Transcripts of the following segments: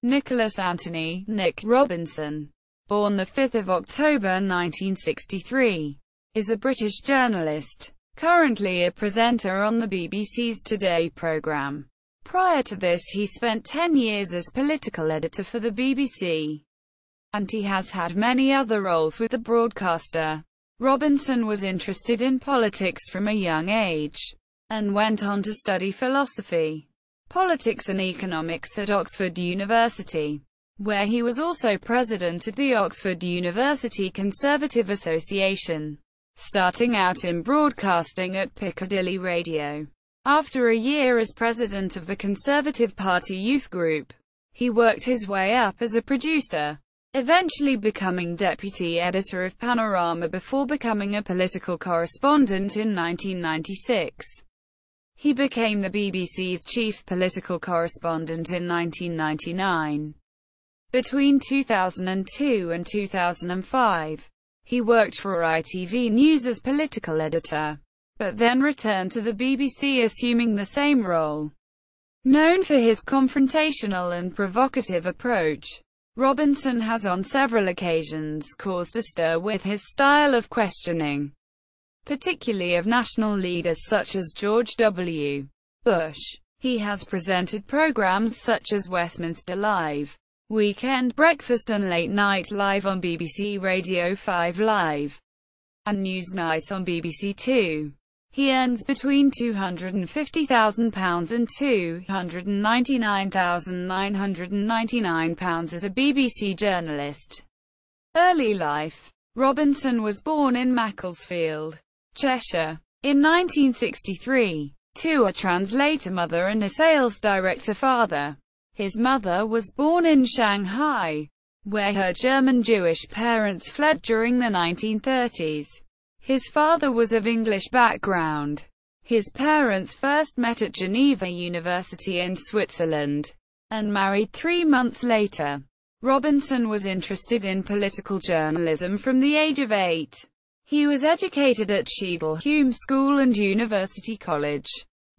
Nicholas Anthony Nick Robinson, born 5 October 1963, is a British journalist, currently a presenter on the BBC's Today programme. Prior to this he spent 10 years as political editor for the BBC, and he has had many other roles with the broadcaster. Robinson was interested in politics from a young age, and went on to study philosophy, politics and economics at Oxford University, where he was also president of the Oxford University Conservative Association, starting out in broadcasting at Piccadilly Radio. After a year as president of the Conservative Party youth group, he worked his way up as a producer, eventually becoming deputy editor of Panorama before becoming a political correspondent in 1996. He became the BBC's chief political correspondent in 1999. Between 2002 and 2005, he worked for ITV News as political editor, but then returned to the BBC assuming the same role. Known for his confrontational and provocative approach, Robinson has on several occasions caused a stir with his style of questioning, particularly of national leaders such as George W. Bush. He has presented programs such as Westminster Live, Weekend Breakfast and Late Night Live on BBC Radio 5 Live, and Newsnight on BBC Two. He earns between £250,000 and £299,999 as a BBC journalist. Early life. Robinson was born in Macclesfield, Cheshire, in 1963, to a translator mother and a sales director father. His mother was born in Shanghai, where her German Jewish parents fled during the 1930s. His father was of English background. His parents first met at Geneva University in Switzerland, and married 3 months later. Robinson was interested in political journalism from the age of 8. He was educated at Cheadle-Hulme School and University College,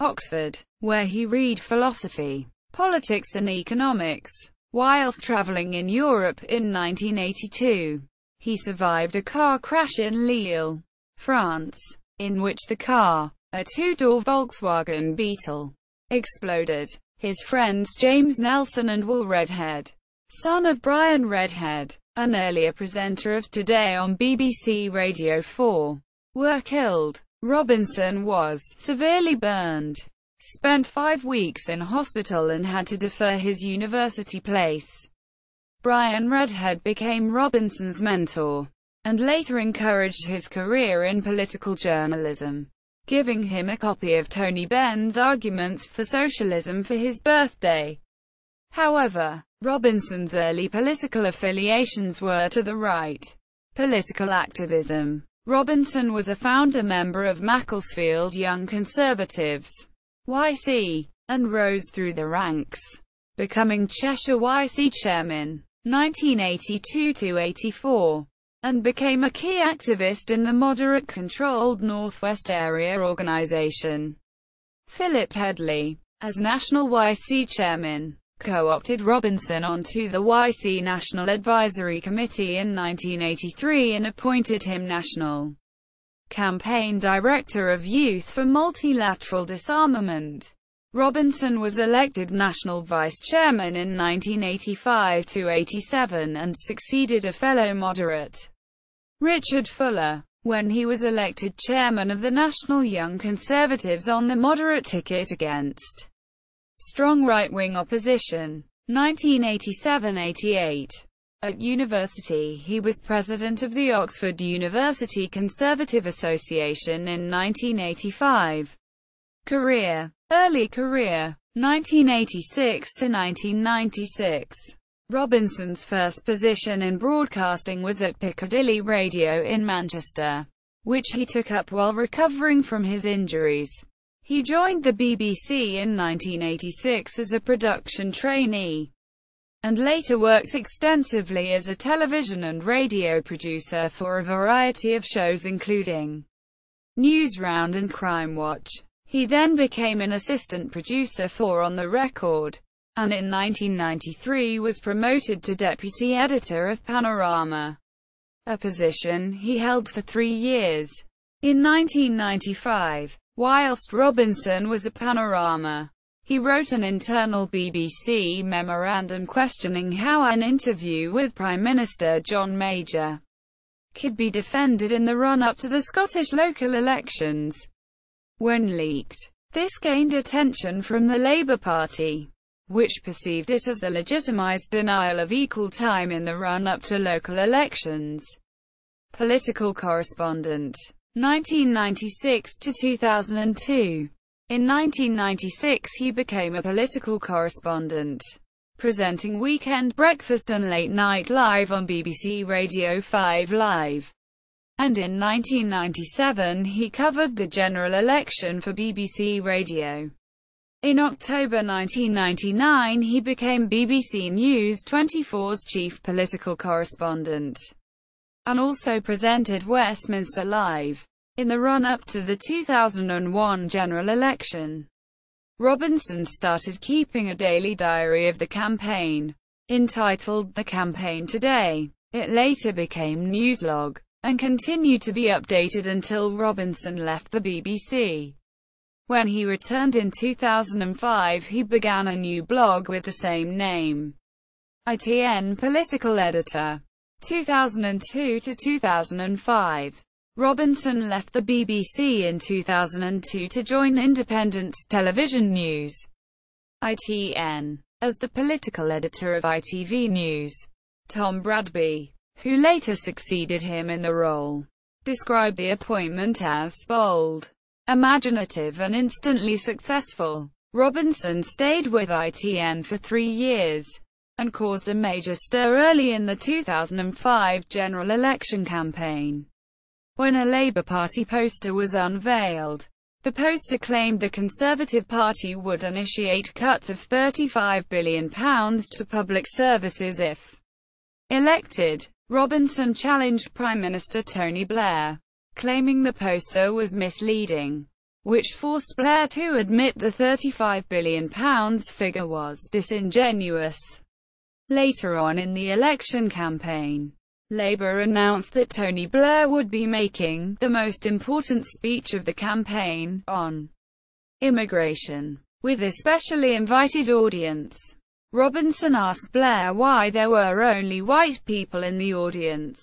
Oxford, where he read philosophy, politics and economics. Whilst travelling in Europe in 1982, he survived a car crash in Lille, France, in which the car, a two-door Volkswagen Beetle, exploded. His friends James Nelson and Will Redhead, son of Brian Redhead, an earlier presenter of Today on BBC Radio 4, were killed. Robinson was severely burned, spent 5 weeks in hospital and had to defer his university place. Brian Redhead became Robinson's mentor, and later encouraged his career in political journalism, giving him a copy of Tony Benn's Arguments for Socialism for his birthday. However, Robinson's early political affiliations were to the right. Political activism. Robinson was a founder member of Macclesfield Young Conservatives, YC, and rose through the ranks, becoming Cheshire YC chairman, 1982–84. and became a key activist in the moderate-controlled North West Area Organisation. Philip Headley, as National YC chairman, co-opted Robinson onto the YC National Advisory Committee in 1983 and appointed him National Campaign Director of Youth for Multilateral Disarmament. Robinson was elected National Vice Chairman in 1985–87 and succeeded a fellow moderate, Richard Fuller, when he was elected chairman of the National Young Conservatives on the moderate ticket against strong right-wing opposition. 1987–88. At university he was president of the Oxford University Conservative Association in 1985. Career. Early career, 1986–1996. Robinson's first position in broadcasting was at Piccadilly Radio in Manchester, which he took up while recovering from his injuries. He joined the BBC in 1986 as a production trainee, and later worked extensively as a television and radio producer for a variety of shows including Newsround and Crime Watch. He then became an assistant producer for On the Record, and in 1993 was promoted to deputy editor of Panorama, a position he held for 3 years. In 1995, whilst Robinson was at Panorama, he wrote an internal BBC memorandum questioning how an interview with Prime Minister John Major could be defended in the run-up to the Scottish local elections. When leaked, this gained attention from the Labour Party, which perceived it as the legitimised denial of equal time in the run-up to local elections. Political correspondent. 1996 to 2002. In 1996 he became a political correspondent, presenting Weekend Breakfast and Late Night Live on BBC Radio 5 Live. And in 1997 he covered the general election for BBC Radio. In October 1999 he became BBC News 24's chief political correspondent, and also presented Westminster Live in the run-up to the 2001 general election. Robinson started keeping a daily diary of the campaign, entitled The Campaign Today. It later became Newslog, and continued to be updated until Robinson left the BBC. When he returned in 2005 he began a new blog with the same name. ITN Political Editor. 2002 to 2005. Robinson left the BBC in 2002 to join Independent Television News, ITN, as the political editor of ITV News. Tom Bradby, who later succeeded him in the role, described the appointment as bold, imaginative and instantly successful. Robinson stayed with ITN for 3 years, and caused a major stir early in the 2005 general election campaign. When a Labour Party poster was unveiled, the poster claimed the Conservative Party would initiate cuts of £35 billion to public services if elected. Robinson challenged Prime Minister Tony Blair, claiming the poster was misleading, which forced Blair to admit the £35 billion figure was disingenuous. Later on in the election campaign, Labour announced that Tony Blair would be making the most important speech of the campaign, on immigration, with a specially invited audience. Robinson asked Blair why there were only white people in the audience,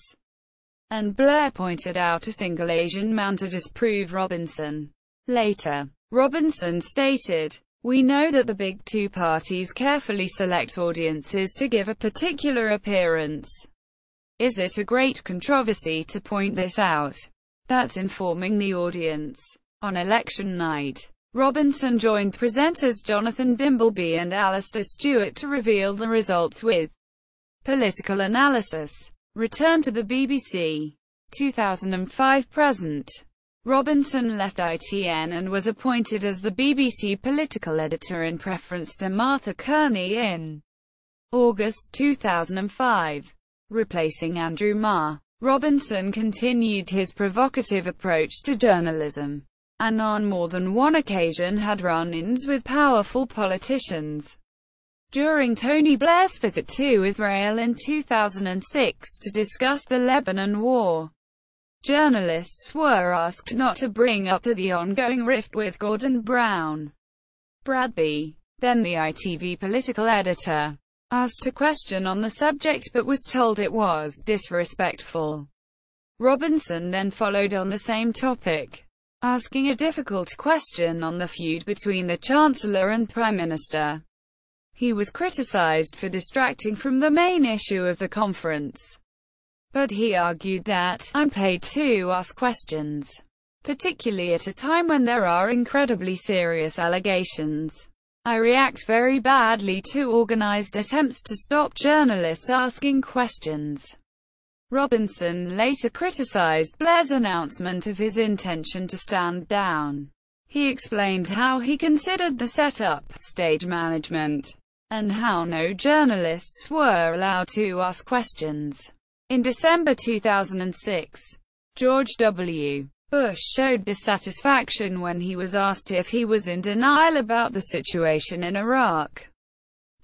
and Blair pointed out a single Asian man to disprove Robinson. Later, Robinson stated, "We know that the big two parties carefully select audiences to give a particular appearance. Is it a great controversy to point this out? That's informing the audience." On election night, Robinson joined presenters Jonathan Dimbleby and Alistair Stewart to reveal the results with political analysis. Return to the BBC. 2005–present. Robinson left ITN and was appointed as the BBC political editor in preference to Martha Kearney in August 2005. Replacing Andrew Marr, Robinson continued his provocative approach to journalism, and on more than one occasion had run-ins with powerful politicians. During Tony Blair's visit to Israel in 2006 to discuss the Lebanon War, journalists were asked not to bring up the ongoing rift with Gordon Brown. Bradby, then the ITV political editor, asked a question on the subject but was told it was disrespectful. Robinson then followed on the same topic, asking a difficult question on the feud between the Chancellor and Prime Minister. He was criticised for distracting from the main issue of the conference, but he argued that, "I'm paid to ask questions, particularly at a time when there are incredibly serious allegations. I react very badly to organised attempts to stop journalists asking questions." Robinson later criticised Blair's announcement of his intention to stand down. He explained how he considered the setup, stage management, and how no journalists were allowed to ask questions. In December 2006, George W. Bush showed dissatisfaction when he was asked if he was in denial about the situation in Iraq.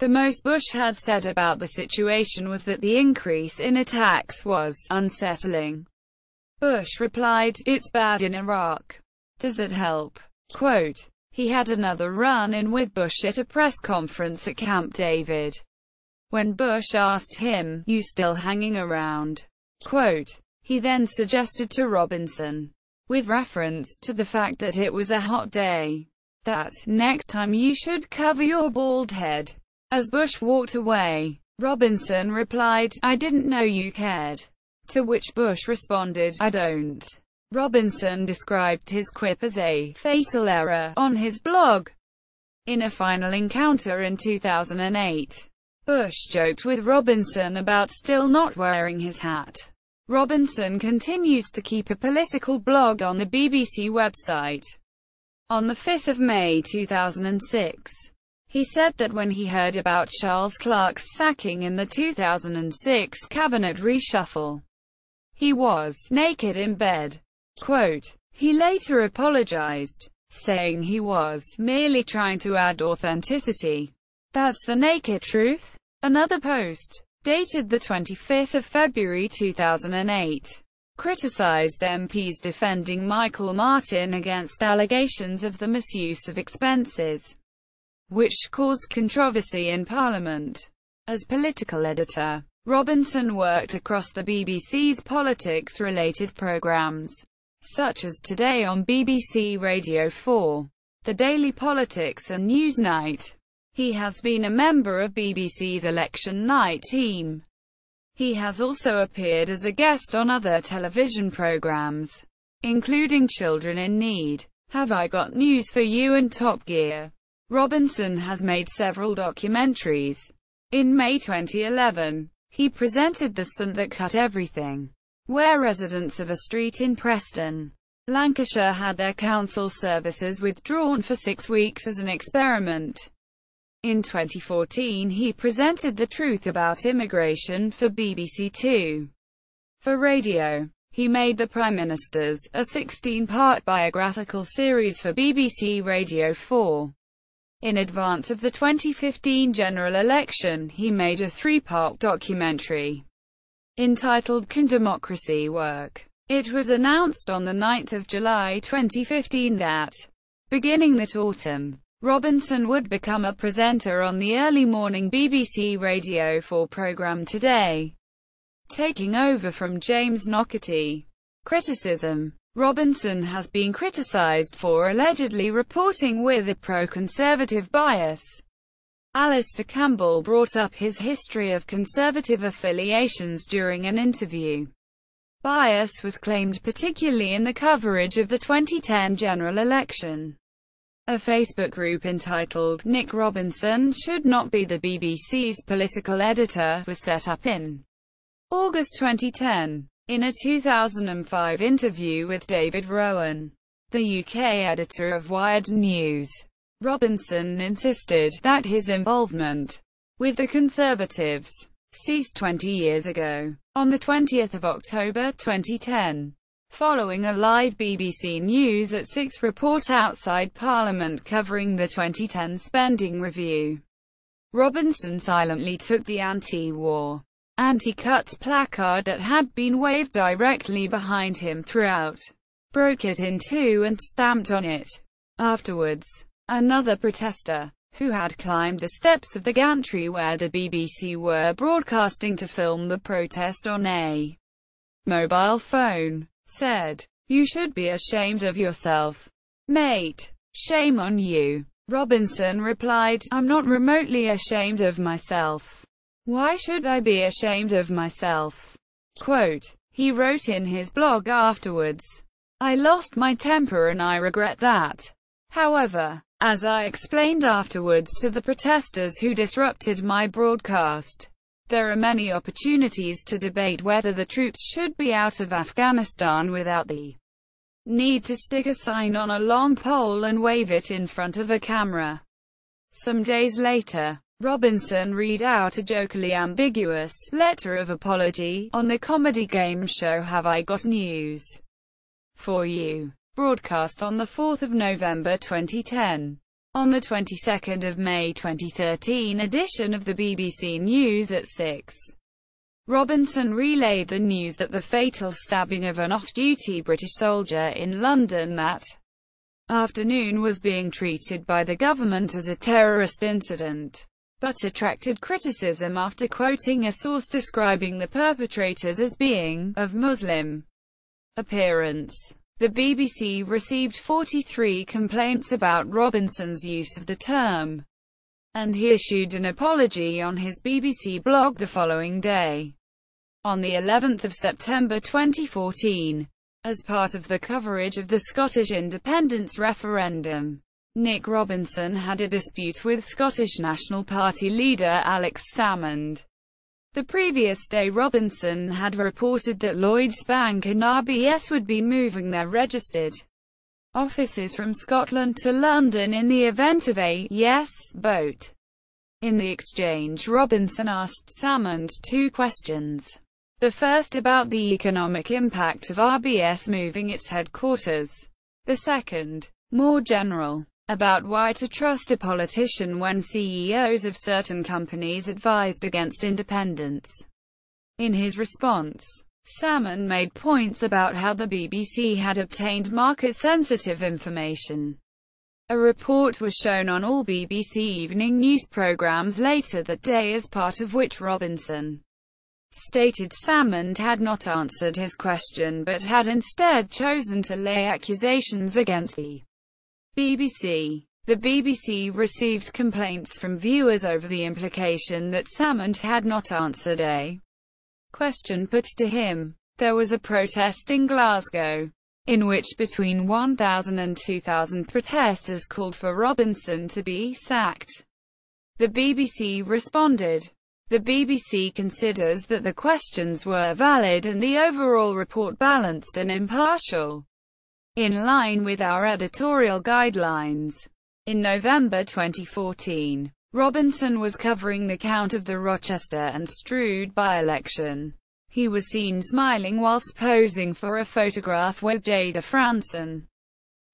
The most Bush had said about the situation was that the increase in attacks was unsettling. Bush replied, "It's bad in Iraq. Does that help?" Quote, he had another run-in with Bush at a press conference at Camp David. When Bush asked him, "You still hanging around?" Quote, he then suggested to Robinson, with reference to the fact that it was a hot day, that, "Next time you should cover your bald head." As Bush walked away, Robinson replied, "I didn't know you cared." To which Bush responded, "I don't." Robinson described his quip as a fatal error on his blog. In a final encounter in 2008, Bush joked with Robinson about still not wearing his hat. Robinson continues to keep a political blog on the BBC website. On the 5th of May 2006, he said that when he heard about Charles Clarke's sacking in the 2006 cabinet reshuffle, he was naked in bed. Quote, he later apologized, saying he was merely trying to add authenticity. That's the naked truth. Another post, dated the 25th of February 2008, criticized MPs defending Michael Martin against allegations of the misuse of expenses, which caused controversy in Parliament. As political editor, Robinson worked across the BBC's politics-related programmes, such as Today on BBC Radio 4, The Daily Politics and Newsnight. He has been a member of BBC's Election Night team. He has also appeared as a guest on other television programmes, including Children in Need, Have I Got News for You and Top Gear. Robinson has made several documentaries. In May 2011, he presented The Stunt That Cut Everything, where residents of a street in Preston, Lancashire had their council services withdrawn for 6 weeks as an experiment. In 2014 he presented The Truth About Immigration for BBC Two. For radio, he made The Prime Ministers, a 16-part biographical series for BBC Radio 4. In advance of the 2015 general election, he made a 3-part documentary entitled Can Democracy Work? It was announced on the 9th of July 2015 that, beginning that autumn, Robinson would become a presenter on the early morning BBC Radio 4 programme Today, taking over from James Knockerty. Criticism. Robinson has been criticised for allegedly reporting with a pro-conservative bias. Alistair Campbell brought up his history of conservative affiliations during an interview. Bias was claimed particularly in the coverage of the 2010 general election. A Facebook group entitled "Nick Robinson Should Not Be the BBC's Political Editor" was set up in August 2010. In a 2005 interview with David Rowan, the UK editor of Wired News, Robinson insisted that his involvement with the Conservatives ceased 20 years ago. On the 20th of October 2010, following a live BBC News at 6 report outside Parliament covering the 2010 spending review, Robinson silently took the anti-war, anti-cuts placard that had been waved directly behind him throughout, broke it in two and stamped on it. Afterwards, another protester, who had climbed the steps of the gantry where the BBC were broadcasting to film the protest on a mobile phone, said, "You should be ashamed of yourself, mate. Shame on you." Robinson replied, "I'm not remotely ashamed of myself. Why should I be ashamed of myself?" Quote, he wrote in his blog afterwards, "I lost my temper and I regret that. However, as I explained afterwards to the protesters who disrupted my broadcast, there are many opportunities to debate whether the troops should be out of Afghanistan without the need to stick a sign on a long pole and wave it in front of a camera." Some days later, Robinson read out a jokingly ambiguous letter of apology on the comedy game show Have I Got News for You, broadcast on the 4th of November 2010. On the 22nd of May 2013 edition of the BBC News at 6, Robinson relayed the news that the fatal stabbing of an off-duty British soldier in London that afternoon was being treated by the government as a terrorist incident, but attracted criticism after quoting a source describing the perpetrators as being of Muslim appearance. The BBC received 43 complaints about Robinson's use of the term, and he issued an apology on his BBC blog the following day. On the 11th of September 2014, as part of the coverage of the Scottish independence referendum, Nick Robinson had a dispute with Scottish National Party leader Alex Salmond. The previous day Robinson had reported that Lloyds Bank and RBS would be moving their registered offices from Scotland to London in the event of a yes vote. In the exchange, Robinson asked Salmond two questions. The first about the economic impact of RBS moving its headquarters. The second, more general, about why to trust a politician when CEOs of certain companies advised against independence. In his response, Salmond made points about how the BBC had obtained market-sensitive information. A report was shown on all BBC evening news programmes later that day, as part of which Robinson stated Salmond had not answered his question but had instead chosen to lay accusations against the BBC. The BBC received complaints from viewers over the implication that Salmond had not answered a question put to him. There was a protest in Glasgow, in which between 1,000 and 2,000 protesters called for Robinson to be sacked. The BBC responded. The BBC considers that the questions were valid and the overall report balanced and impartial, in line with our editorial guidelines. In November 2014, Robinson was covering the count of the Rochester and Stroud by-election. He was seen smiling whilst posing for a photograph with Jada Franson,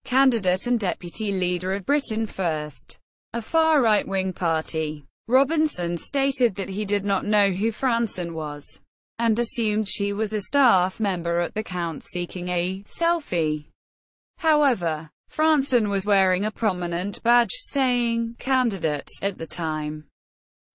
candidate and deputy leader of Britain First, a far right-wing party. Robinson stated that he did not know who Franson was, and assumed she was a staff member at the count seeking a selfie. However, Franson was wearing a prominent badge saying "candidate" at the time.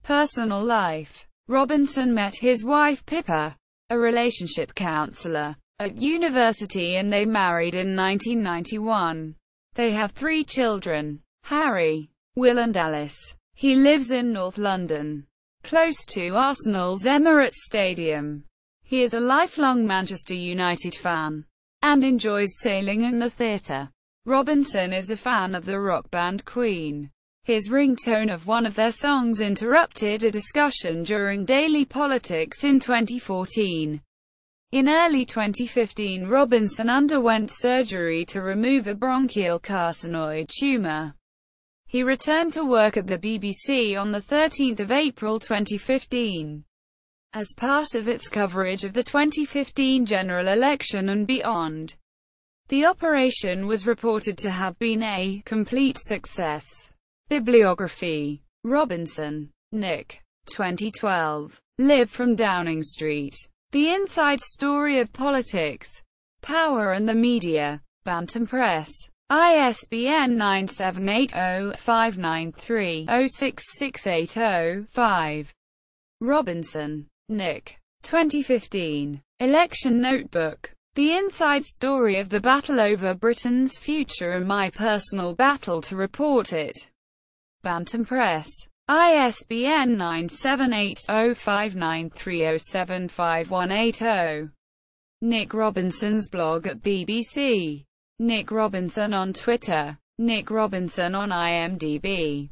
Personal life. Robinson met his wife Pippa, a relationship counselor, at university, and they married in 1991. They have 3 children, Harry, Will and Alice. He lives in North London, close to Arsenal's Emirates Stadium. He is a lifelong Manchester United fan, and enjoys sailing and the theatre. Robinson is a fan of the rock band Queen. His ringtone of one of their songs interrupted a discussion during Daily Politics in 2014. In early 2015, Robinson underwent surgery to remove a bronchial carcinoid tumour. He returned to work at the BBC on 13 April 2015. As part of its coverage of the 2015 general election and beyond, the operation was reported to have been a complete success. Bibliography. Robinson, Nick. 2012. Live from Downing Street. The Inside Story of Politics, Power and the Media. Bantam Press. ISBN 978-0593-06680-5. Robinson, Nick. 2015. Election Notebook. The Inside Story of the Battle Over Britain's Future and My Personal Battle to Report It. Bantam Press. ISBN 978-0593-07518-0. Nick Robinson's blog at BBC. Nick Robinson on Twitter. Nick Robinson on IMDb.